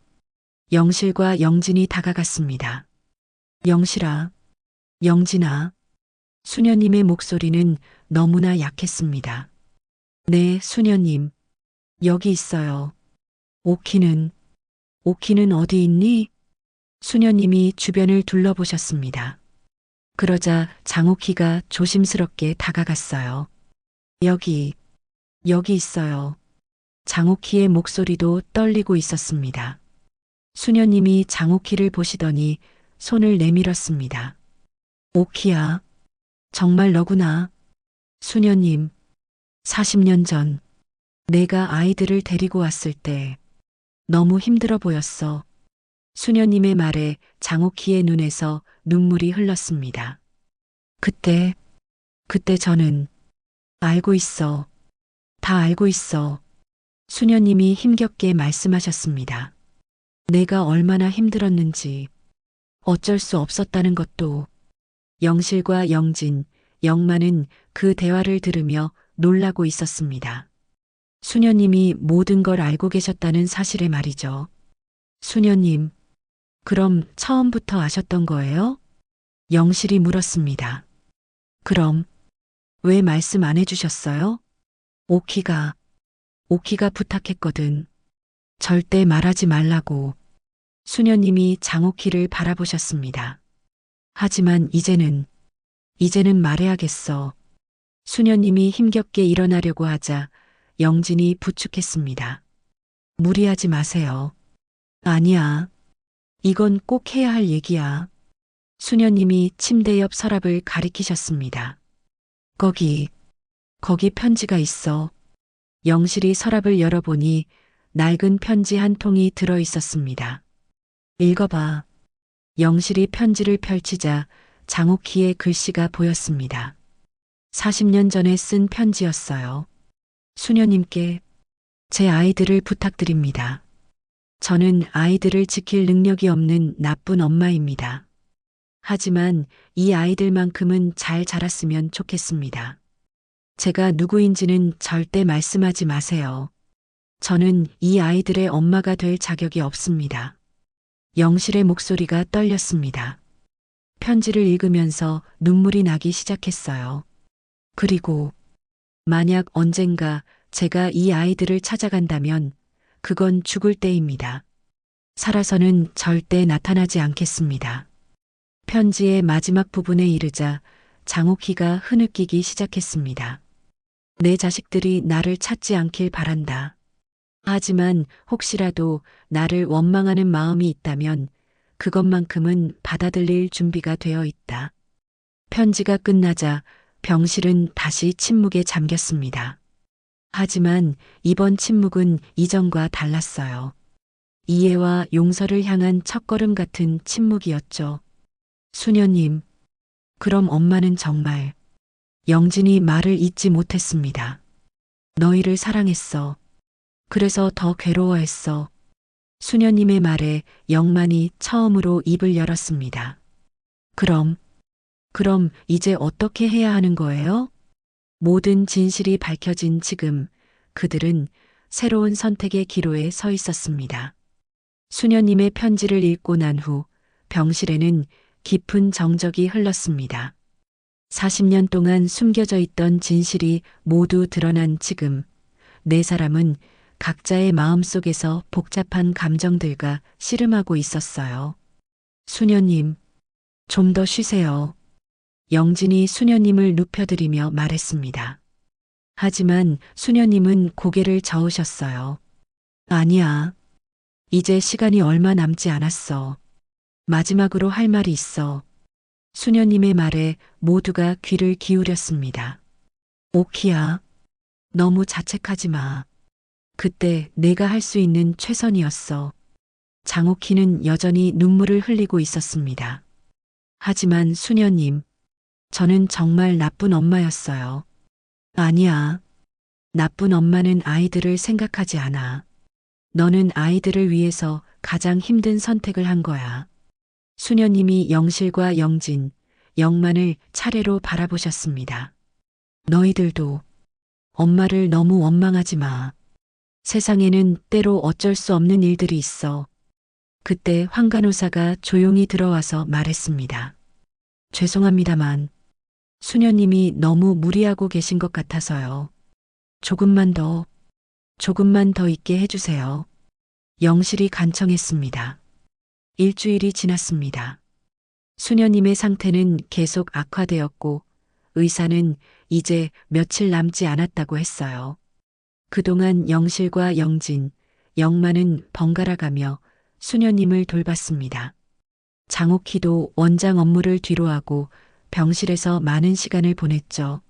영실과 영진이 다가갔습니다. 영실아, 영진아. 수녀님의 목소리는 너무나 약했습니다. 네, 수녀님. 여기 있어요. 오키는 어디 있니? 수녀님이 주변을 둘러보셨습니다. 그러자 장오키가 조심스럽게 다가갔어요. 여기 있어요. 장오키의 목소리도 떨리고 있었습니다. 수녀님이 장오키를 보시더니 손을 내밀었습니다. 오키야, 정말 너구나. 수녀님, 40년 전 내가 아이들을 데리고 왔을 때 너무 힘들어 보였어. 수녀님의 말에 장오키의 눈에서 눈물이 흘렀습니다. 그때 저는 알고 있어. 다 알고 있어. 수녀님이 힘겹게 말씀하셨습니다. 내가 얼마나 힘들었는지 어쩔 수 없었다는 것도. 영실과 영진, 영만은 그 대화를 들으며 놀라고 있었습니다. 수녀님이 모든 걸 알고 계셨다는 사실에 말이죠. 수녀님, 그럼 처음부터 아셨던 거예요? 영실이 물었습니다. 그럼 왜 말씀 안 해주셨어요? 오키가 부탁했거든. 절대 말하지 말라고. 수녀님이 장오키를 바라보셨습니다. 하지만 이제는 말해야겠어. 수녀님이 힘겹게 일어나려고 하자 영진이 부축했습니다. 무리하지 마세요. 아니야. 이건 꼭 해야 할 얘기야. 수녀님이 침대 옆 서랍을 가리키셨습니다. 거기 편지가 있어. 영실이 서랍을 열어보니 낡은 편지 한 통이 들어 있었습니다. 읽어봐. 영실이 편지를 펼치자 장오키의 글씨가 보였습니다. 40년 전에 쓴 편지였어요. 수녀님께 제 아이들을 부탁드립니다. 저는 아이들을 지킬 능력이 없는 나쁜 엄마입니다. 하지만 이 아이들만큼은 잘 자랐으면 좋겠습니다. 제가 누구인지는 절대 말씀하지 마세요. 저는 이 아이들의 엄마가 될 자격이 없습니다. 영실의 목소리가 떨렸습니다. 편지를 읽으면서 눈물이 나기 시작했어요. 그리고 만약 언젠가 제가 이 아이들을 찾아간다면 그건 죽을 때입니다. 살아서는 절대 나타나지 않겠습니다. 편지의 마지막 부분에 이르자 장오키가 흐느끼기 시작했습니다. 내 자식들이 나를 찾지 않길 바란다. 하지만 혹시라도 나를 원망하는 마음이 있다면 그것만큼은 받아들일 준비가 되어 있다. 편지가 끝나자 병실은 다시 침묵에 잠겼습니다. 하지만 이번 침묵은 이전과 달랐어요. 이해와 용서를 향한 첫걸음 같은 침묵이었죠. 수녀님, 그럼 엄마는 정말. 영진이 말을 잇지 못했습니다. 너희를 사랑했어. 그래서 더 괴로워했어. 수녀님의 말에 영만이 처음으로 입을 열었습니다. 그럼 이제 어떻게 해야 하는 거예요? 모든 진실이 밝혀진 지금 그들은 새로운 선택의 기로에 서 있었습니다. 수녀님의 편지를 읽고 난 후 병실에는 깊은 정적이 흘렀습니다. 40년 동안 숨겨져 있던 진실이 모두 드러난 지금 네 사람은 각자의 마음속에서 복잡한 감정들과 씨름하고 있었어요. 수녀님, 좀 더 쉬세요. 영진이 수녀님을 눕혀드리며 말했습니다. 하지만 수녀님은 고개를 저으셨어요. 아니야. 이제 시간이 얼마 남지 않았어. 마지막으로 할 말이 있어. 수녀님의 말에 모두가 귀를 기울였습니다. 오키야, 너무 자책하지 마. 그때 내가 할 수 있는 최선이었어. 장옥희는 여전히 눈물을 흘리고 있었습니다. 하지만 수녀님, 저는 정말 나쁜 엄마였어요. 아니야. 나쁜 엄마는 아이들을 생각하지 않아. 너는 아이들을 위해서 가장 힘든 선택을 한 거야. 수녀님이 영실과 영진, 영만을 차례로 바라보셨습니다. 너희들도 엄마를 너무 원망하지 마. 세상에는 때로 어쩔 수 없는 일들이 있어. 그때 황 간호사가 조용히 들어와서 말했습니다. 죄송합니다만 수녀님이 너무 무리하고 계신 것 같아서요. 조금만 더 있게 해주세요. 영실이 간청했습니다. 일주일이 지났습니다. 수녀님의 상태는 계속 악화되었고 의사는 이제 며칠 남지 않았다고 했어요. 그동안 영실과 영진, 영만은 번갈아가며 수녀님을 돌봤습니다. 장옥희도 원장 업무를 뒤로하고 병실에서 많은 시간을 보냈죠.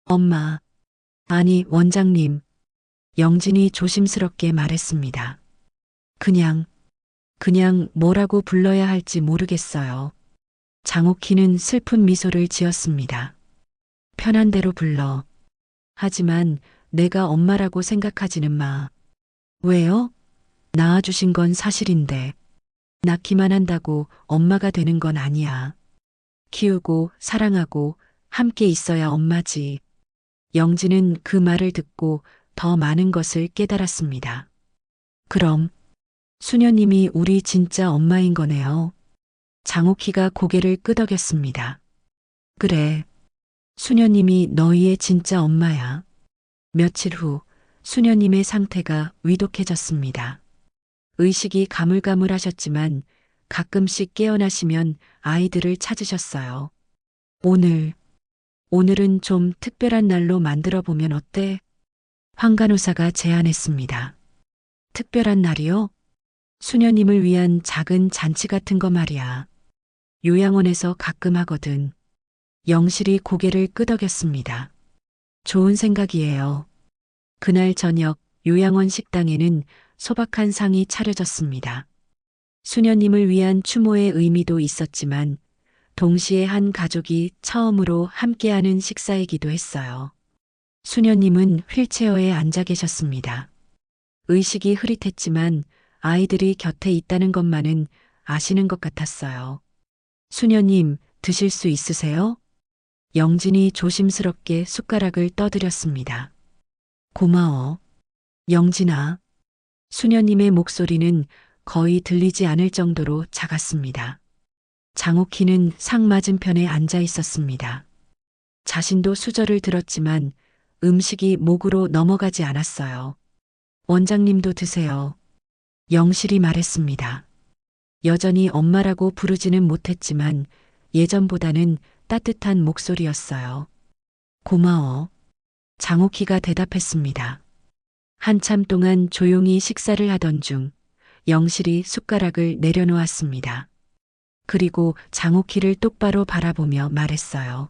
엄마, 아니 원장님, 영진이 조심스럽게 말했습니다. 그냥 뭐라고 불러야 할지 모르겠어요. 장옥희는 슬픈 미소를 지었습니다. 편한 대로 불러. 하지만 내가 엄마라고 생각하지는 마. 왜요? 낳아주신 건 사실인데. 낳기만 한다고 엄마가 되는 건 아니야. 키우고 사랑하고 함께 있어야 엄마지. 영진은 그 말을 듣고 더 많은 것을 깨달았습니다. 그럼 수녀님이 우리 진짜 엄마인 거네요. 장옥희가 고개를 끄덕였습니다. 그래. 수녀님이 너희의 진짜 엄마야. 며칠 후 수녀님의 상태가 위독해졌습니다. 의식이 가물가물하셨지만 가끔씩 깨어나시면 아이들을 찾으셨어요. 오늘은 좀 특별한 날로 만들어 보면 어때? 황 간호사가 제안했습니다. 특별한 날이요? 수녀님을 위한 작은 잔치 같은 거 말이야. 요양원에서 가끔 하거든. 영실이 고개를 끄덕였습니다. 좋은 생각이에요. 그날 저녁 요양원 식당에는 소박한 상이 차려졌습니다. 수녀님을 위한 추모의 의미도 있었지만 동시에 한 가족이 처음으로 함께하는 식사이기도 했어요. 수녀님은 휠체어에 앉아 계셨습니다. 의식이 흐릿했지만 아이들이 곁에 있다는 것만은 아시는 것 같았어요. 수녀님, 드실 수 있으세요? 영진이 조심스럽게 숟가락을 떠드렸습니다. 고마워. 영진아. 수녀님의 목소리는 거의 들리지 않을 정도로 작았습니다. 장옥희는 상 맞은편에 앉아 있었습니다. 자신도 수저를 들었지만 음식이 목으로 넘어가지 않았어요. 원장님도 드세요. 영실이 말했습니다. 여전히 엄마라고 부르지는 못했지만 예전보다는 따뜻한 목소리였어요. 고마워. 장옥희가 대답했습니다. 한참 동안 조용히 식사를 하던 중 영실이 숟가락을 내려놓았습니다. 그리고 장옥희를 똑바로 바라보며 말했어요.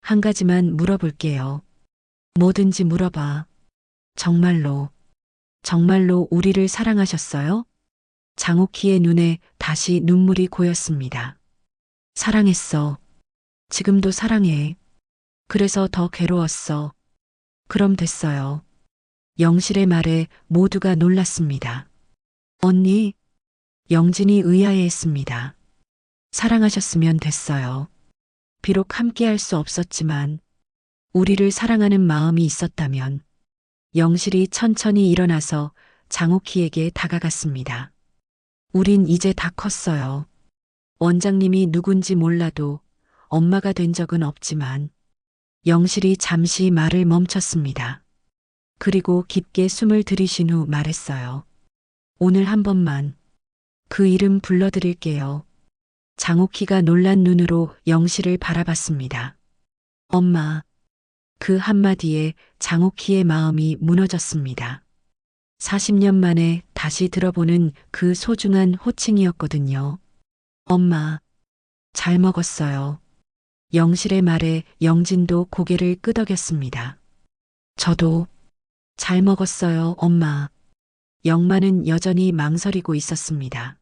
한 가지만 물어볼게요. 뭐든지 물어봐. 정말로 우리를 사랑하셨어요? 장옥희의 눈에 다시 눈물이 고였습니다. 사랑했어. 지금도 사랑해. 그래서 더 괴로웠어. 그럼 됐어요. 영실의 말에 모두가 놀랐습니다. 언니, 영진이 의아해했습니다. 사랑하셨으면 됐어요. 비록 함께할 수 없었지만 우리를 사랑하는 마음이 있었다면. 영실이 천천히 일어나서 장옥희에게 다가갔습니다. 우린 이제 다 컸어요. 원장님이 누군지 몰라도 엄마가 된 적은 없지만. 영실이 잠시 말을 멈췄습니다. 그리고 깊게 숨을 들이신 후 말했어요. 오늘 한 번만 그 이름 불러드릴게요. 장옥희가 놀란 눈으로 영실을 바라봤습니다. 엄마. 그 한마디에 장옥희의 마음이 무너졌습니다. 40년 만에 다시 들어보는 그 소중한 호칭이었거든요. 엄마. 잘 먹었어요. 영실의 말에 영진도 고개를 끄덕였습니다. 저도 잘 먹었어요, 엄마. 영만은 여전히 망설이고 있었습니다.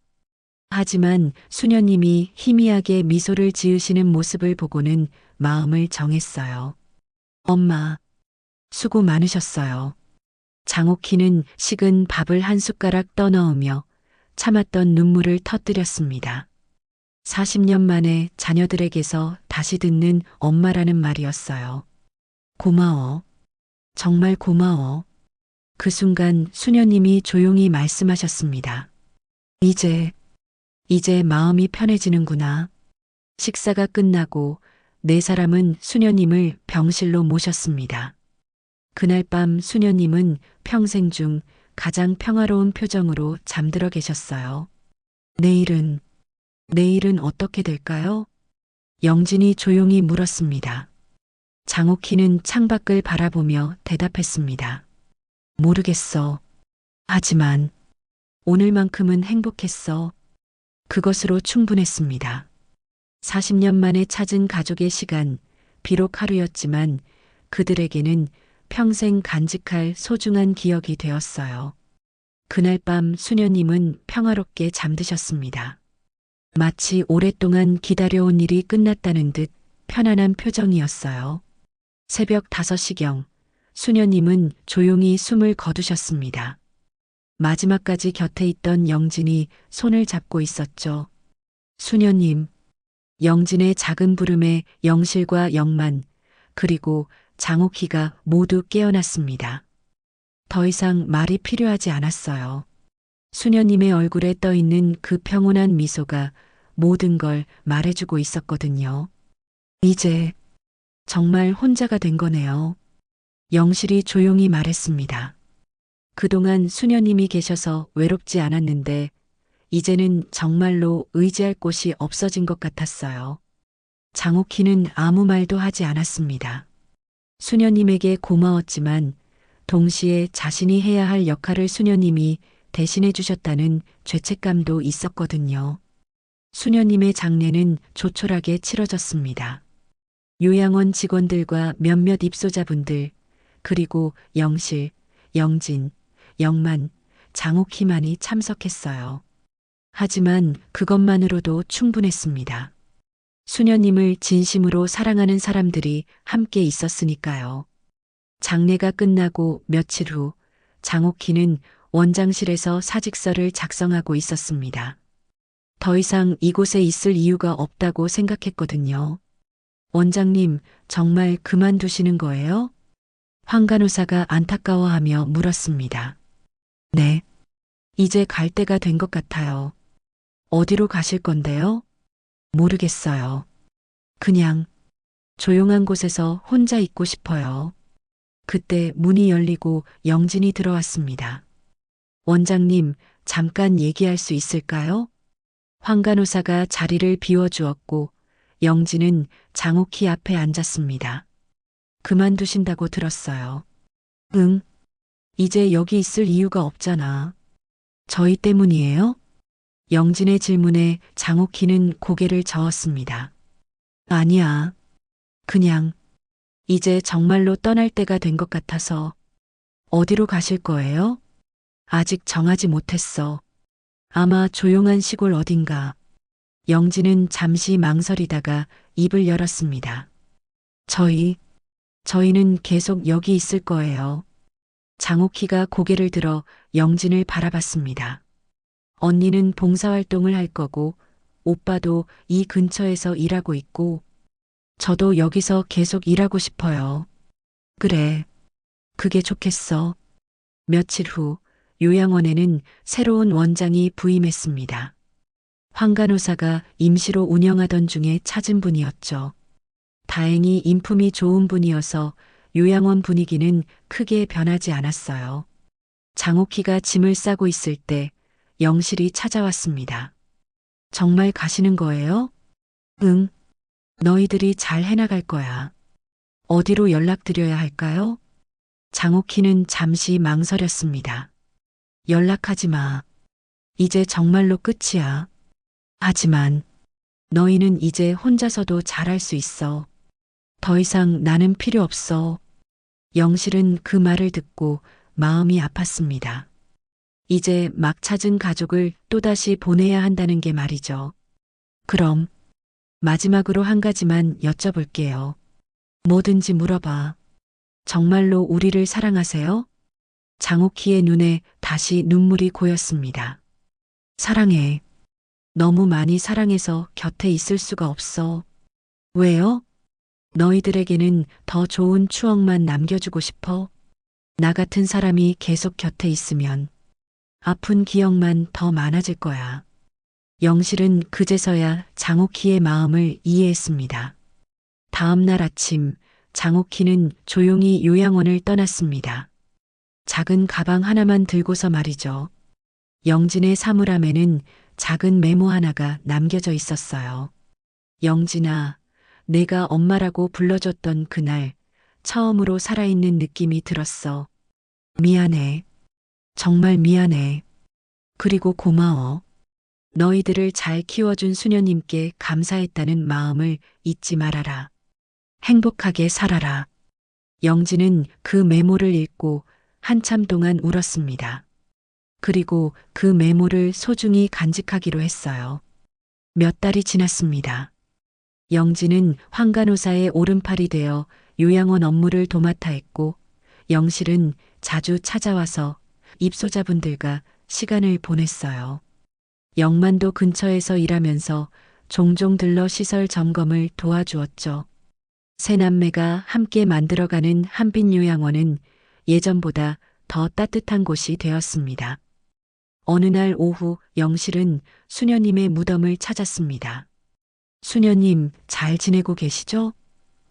하지만 수녀님이 희미하게 미소를 지으시는 모습을 보고는 마음을 정했어요. 엄마, 수고 많으셨어요. 장옥희는 식은 밥을 한 숟가락 떠넣으며 참았던 눈물을 터뜨렸습니다. 40년 만에 자녀들에게서 다시 듣는 엄마라는 말이었어요. 고마워. 정말 고마워. 그 순간 수녀님이 조용히 말씀하셨습니다. 이제 마음이 편해지는구나. 식사가 끝나고 네 사람은 수녀님을 병실로 모셨습니다. 그날 밤 수녀님은 평생 중 가장 평화로운 표정으로 잠들어 계셨어요. 내일은 어떻게 될까요? 영진이 조용히 물었습니다. 장옥희는 창밖을 바라보며 대답했습니다. 모르겠어. 하지만 오늘만큼은 행복했어. 그것으로 충분했습니다. 40년 만에 찾은 가족의 시간, 비록 하루였지만 그들에게는 평생 간직할 소중한 기억이 되었어요. 그날 밤 수녀님은 평화롭게 잠드셨습니다. 마치 오랫동안 기다려온 일이 끝났다는 듯 편안한 표정이었어요. 새벽 5시경 수녀님은 조용히 숨을 거두셨습니다. 마지막까지 곁에 있던 영진이 손을 잡고 있었죠. 수녀님, 영진의 작은 부름에 영실과 영만, 그리고 장옥희가 모두 깨어났습니다. 더 이상 말이 필요하지 않았어요. 수녀님의 얼굴에 떠있는 그 평온한 미소가 모든 걸 말해주고 있었거든요. 이제 정말 혼자가 된 거네요. 영실이 조용히 말했습니다. 그동안 수녀님이 계셔서 외롭지 않았는데 이제는 정말로 의지할 곳이 없어진 것 같았어요. 장옥희는 아무 말도 하지 않았습니다. 수녀님에게 고마웠지만 동시에 자신이 해야 할 역할을 수녀님이 대신해 주셨다는 죄책감도 있었거든요. 수녀님의 장례는 조촐하게 치러졌습니다. 요양원 직원들과 몇몇 입소자분들, 그리고 영실, 영진, 영만, 장옥희만이 참석했어요. 하지만 그것만으로도 충분했습니다. 수녀님을 진심으로 사랑하는 사람들이 함께 있었으니까요. 장례가 끝나고 며칠 후 장옥희는 원장실에서 사직서를 작성하고 있었습니다. 더 이상 이곳에 있을 이유가 없다고 생각했거든요. 원장님, 정말 그만두시는 거예요? 황 간호사가 안타까워하며 물었습니다. 네. 이제 갈 때가 된 것 같아요. 어디로 가실 건데요? 모르겠어요. 그냥 조용한 곳에서 혼자 있고 싶어요. 그때 문이 열리고 영진이 들어왔습니다. 원장님, 잠깐 얘기할 수 있을까요? 황 간호사가 자리를 비워주었고 영진은 장옥희 앞에 앉았습니다. 그만두신다고 들었어요. 응. 이제 여기 있을 이유가 없잖아. 저희 때문이에요? 영진의 질문에 장옥희는 고개를 저었습니다. 아니야. 그냥 이제 정말로 떠날 때가 된 것 같아서. 어디로 가실 거예요? 아직 정하지 못했어. 아마 조용한 시골 어딘가. 영진은 잠시 망설이다가 입을 열었습니다. 저희는 계속 여기 있을 거예요. 장옥희가 고개를 들어 영진을 바라봤습니다. 언니는 봉사활동을 할 거고, 오빠도 이 근처에서 일하고 있고, 저도 여기서 계속 일하고 싶어요. 그래. 그게 좋겠어. 며칠 후 요양원에는 새로운 원장이 부임했습니다. 황 간호사가 임시로 운영하던 중에 찾은 분이었죠. 다행히 인품이 좋은 분이어서 요양원 분위기는 크게 변하지 않았어요. 장옥희가 짐을 싸고 있을 때 영실이 찾아왔습니다. 정말 가시는 거예요? 응. 너희들이 잘 해나갈 거야. 어디로 연락드려야 할까요? 장옥희는 잠시 망설였습니다. 연락하지 마. 이제 정말로 끝이야. 하지만 너희는 이제 혼자서도 잘할 수 있어. 더 이상 나는 필요 없어. 영실은 그 말을 듣고 마음이 아팠습니다. 이제 막 찾은 가족을 또다시 보내야 한다는 게 말이죠. 그럼 마지막으로 한 가지만 여쭤볼게요. 뭐든지 물어봐. 정말로 우리를 사랑하세요? 장옥희의 눈에 다시 눈물이 고였습니다. 사랑해. 너무 많이 사랑해서 곁에 있을 수가 없어. 왜요? 너희들에게는 더 좋은 추억만 남겨주고 싶어. 나 같은 사람이 계속 곁에 있으면 아픈 기억만 더 많아질 거야. 영실은 그제서야 장옥희의 마음을 이해했습니다. 다음 날 아침 장옥희는 조용히 요양원을 떠났습니다. 작은 가방 하나만 들고서 말이죠. 영진의 사물함에는 작은 메모 하나가 남겨져 있었어요. 영진아, 내가 엄마라고 불러줬던 그날 처음으로 살아있는 느낌이 들었어. 미안해. 정말 미안해. 그리고 고마워. 너희들을 잘 키워준 수녀님께 감사했다는 마음을 잊지 말아라. 행복하게 살아라. 영진은 그 메모를 읽고 한참 동안 울었습니다. 그리고 그 메모를 소중히 간직하기로 했어요. 몇 달이 지났습니다. 영진은 환간호사의 오른팔이 되어 요양원 업무를 도맡아 했고, 영실은 자주 찾아와서 입소자분들과 시간을 보냈어요. 영만도 근처에서 일하면서 종종 들러 시설 점검을 도와주었죠. 세 남매가 함께 만들어가는 한빛요양원은 예전보다 더 따뜻한 곳이 되었습니다. 어느 날 오후 영실은 수녀님의 무덤을 찾았습니다. 수녀님, 잘 지내고 계시죠?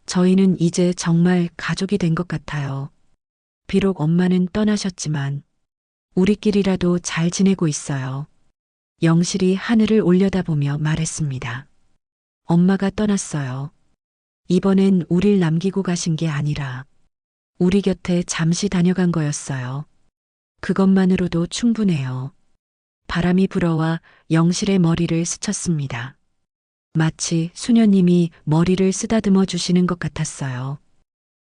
저희는 이제 정말 가족이 된 것 같아요. 비록 엄마는 떠나셨지만 우리끼리라도 잘 지내고 있어요. 영실이 하늘을 올려다보며 말했습니다. 엄마가 떠났어요. 이번엔 우릴 남기고 가신 게 아니라 우리 곁에 잠시 다녀간 거였어요. 그것만으로도 충분해요. 바람이 불어와 영실의 머리를 스쳤습니다. 마치 수녀님이 머리를 쓰다듬어 주시는 것 같았어요.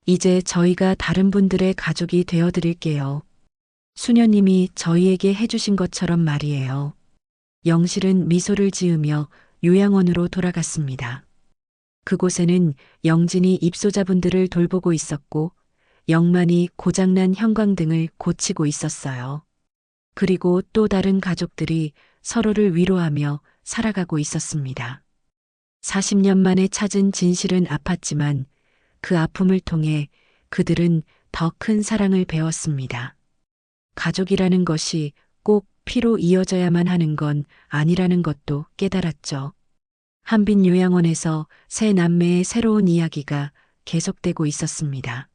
이제 저희가 다른 분들의 가족이 되어 드릴게요. 수녀님이 저희에게 해주신 것처럼 말이에요. 영실은 미소를 지으며 요양원으로 돌아갔습니다. 그곳에는 영진이 입소자분들을 돌보고 있었고, 영만이 고장난 형광등을 고치고 있었어요. 그리고 또 다른 가족들이 서로를 위로하며 살아가고 있었습니다. 40년 만에 찾은 진실은 아팠지만 그 아픔을 통해 그들은 더 큰 사랑을 배웠습니다. 가족이라는 것이 꼭 피로 이어져야만 하는 건 아니라는 것도 깨달았죠. 한빛요양원에서 세 남매의 새로운 이야기가 계속되고 있었습니다.